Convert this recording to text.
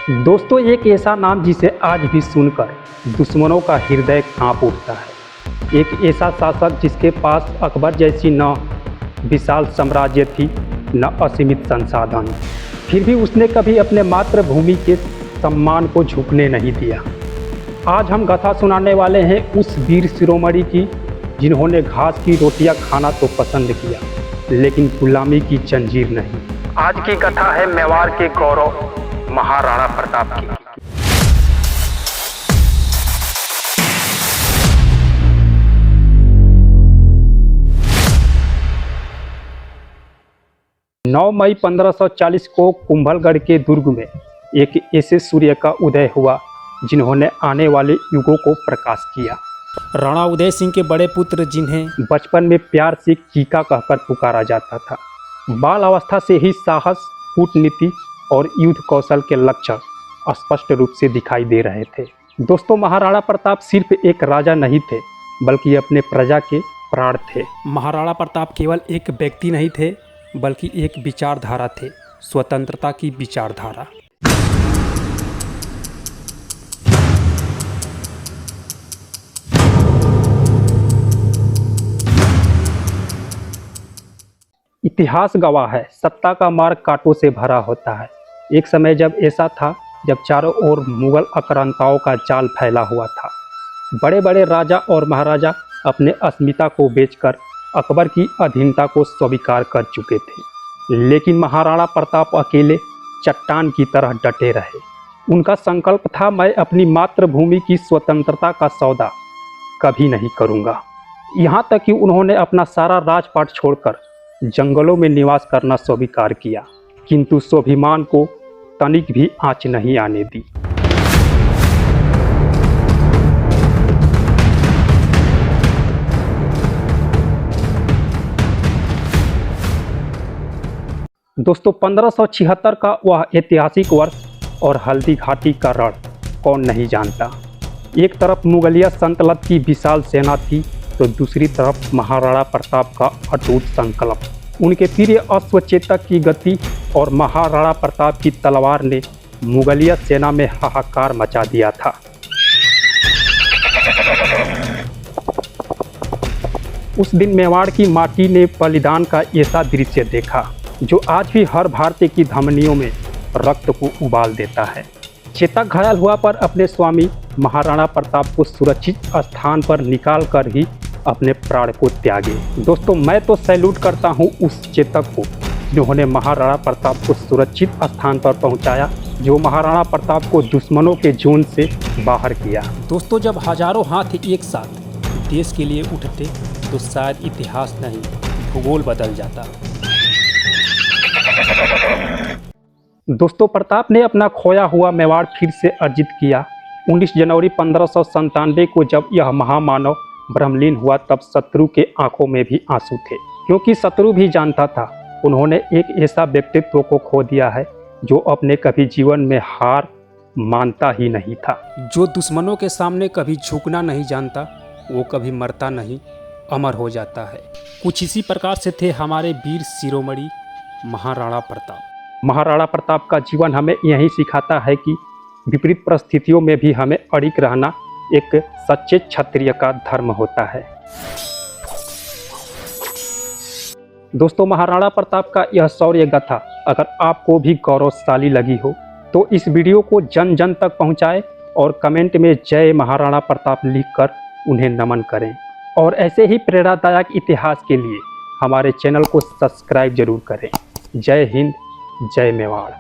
दोस्तों, एक ऐसा नाम जिसे आज भी सुनकर दुश्मनों का हृदय कांप उठता है। एक ऐसा शासक जिसके पास अकबर जैसी न विशाल साम्राज्य थी, न असीमित संसाधन, फिर भी उसने कभी अपने मातृभूमि के सम्मान को झुकने नहीं दिया। आज हम गाथा सुनाने वाले हैं उस वीर शिरोमणि की, जिन्होंने घास की रोटियां खाना तो पसंद किया, लेकिन गुलामी की जंजीर नहीं। आज की कथा है मेवाड़ के गौरव महाराणा प्रताप की। नौ मई 1540 को कुंभलगढ़ के दुर्ग में एक ऐसे सूर्य का उदय हुआ जिन्होंने आने वाले युगों को प्रकाश किया। राणा उदय सिंह के बड़े पुत्र, जिन्हें बचपन में प्यार से कीका कहकर पुकारा जाता था, बाल अवस्था से ही साहस, कूटनीति और युद्ध कौशल के लक्षण स्पष्ट रूप से दिखाई दे रहे थे। दोस्तों, महाराणा प्रताप सिर्फ एक राजा नहीं थे, बल्कि अपने प्रजा के प्राण थे। महाराणा प्रताप केवल एक व्यक्ति नहीं थे, बल्कि एक विचारधारा थे, स्वतंत्रता की विचारधारा। इतिहास गवाह है, सत्ता का मार्ग कांटों से भरा होता है। एक समय जब ऐसा था जब चारों ओर मुगल आक्रांताओं का जाल फैला हुआ था। बड़े बड़े राजा और महाराजा अपने अस्मिता को बेचकर अकबर की अधीनता को स्वीकार कर चुके थे, लेकिन महाराणा प्रताप अकेले चट्टान की तरह डटे रहे। उनका संकल्प था, मैं अपनी मातृभूमि की स्वतंत्रता का सौदा कभी नहीं करूंगा। यहाँ तक कि उन्होंने अपना सारा राजपाट छोड़कर जंगलों में निवास करना स्वीकार किया, किंतु स्वाभिमान को तनिक भी आंच नहीं आने दी। दोस्तों, 1576 का वह ऐतिहासिक वर्ष और हल्दी घाटी का रण कौन नहीं जानता। एक तरफ मुगलिया सल्तनत की विशाल सेना थी, तो दूसरी तरफ महाराणा प्रताप का अटूट संकल्प। उनके प्रिय अश्वचेतक की गति और महाराणा प्रताप की तलवार ने मुगलिया सेना में हाहाकार मचा दिया था। उस दिन मेवाड़ की माटी ने बलिदान का ऐसा दृश्य देखा जो आज भी हर भारतीय की धमनियों में रक्त को उबाल देता है। चेतक घायल हुआ पर अपने स्वामी महाराणा प्रताप को सुरक्षित स्थान पर निकाल कर ही अपने प्राण को त्यागे। दोस्तों, मैं तो सैल्यूट करता हूं उस चेतक को जिन्होंने महाराणा प्रताप को सुरक्षित स्थान पर पहुंचाया, जो महाराणा प्रताप को दुश्मनों के जोन से बाहर किया। दोस्तों, जब हजारों हाथ एक साथ देश के लिए उठते तो शायद इतिहास नहीं, भूगोल बदल जाता। दोस्तों, प्रताप ने अपना खोया हुआ मेवाड़ फिर से अर्जित किया। 19 जनवरी 1597 को जब यह महामानव ब्रह्मलीन हुआ, तब शत्रु के आंखों में भी आंसू थे, क्योंकि शत्रु भी जानता था उन्होंने एक ऐसा व्यक्तित्व को खो दिया है जो अपने कभी जीवन में हार मानता ही नहीं था। जो दुश्मनों के सामने कभी झुकना नहीं जानता, वो कभी मरता नहीं, अमर हो जाता है। कुछ इसी प्रकार से थे हमारे वीर शिरोमणि महाराणा प्रताप। महाराणा प्रताप का जीवन हमें यही सिखाता है कि विपरीत परिस्थितियों में भी हमें अडिग रहना एक सच्चे क्षत्रिय का धर्म होता है। दोस्तों, महाराणा प्रताप का यह शौर्य गाथा अगर आपको भी गौरवशाली लगी हो तो इस वीडियो को जन जन तक पहुंचाएं और कमेंट में जय महाराणा प्रताप लिखकर उन्हें नमन करें। और ऐसे ही प्रेरणादायक इतिहास के लिए हमारे चैनल को सब्सक्राइब जरूर करें। जय हिंद, जय मेवाड़।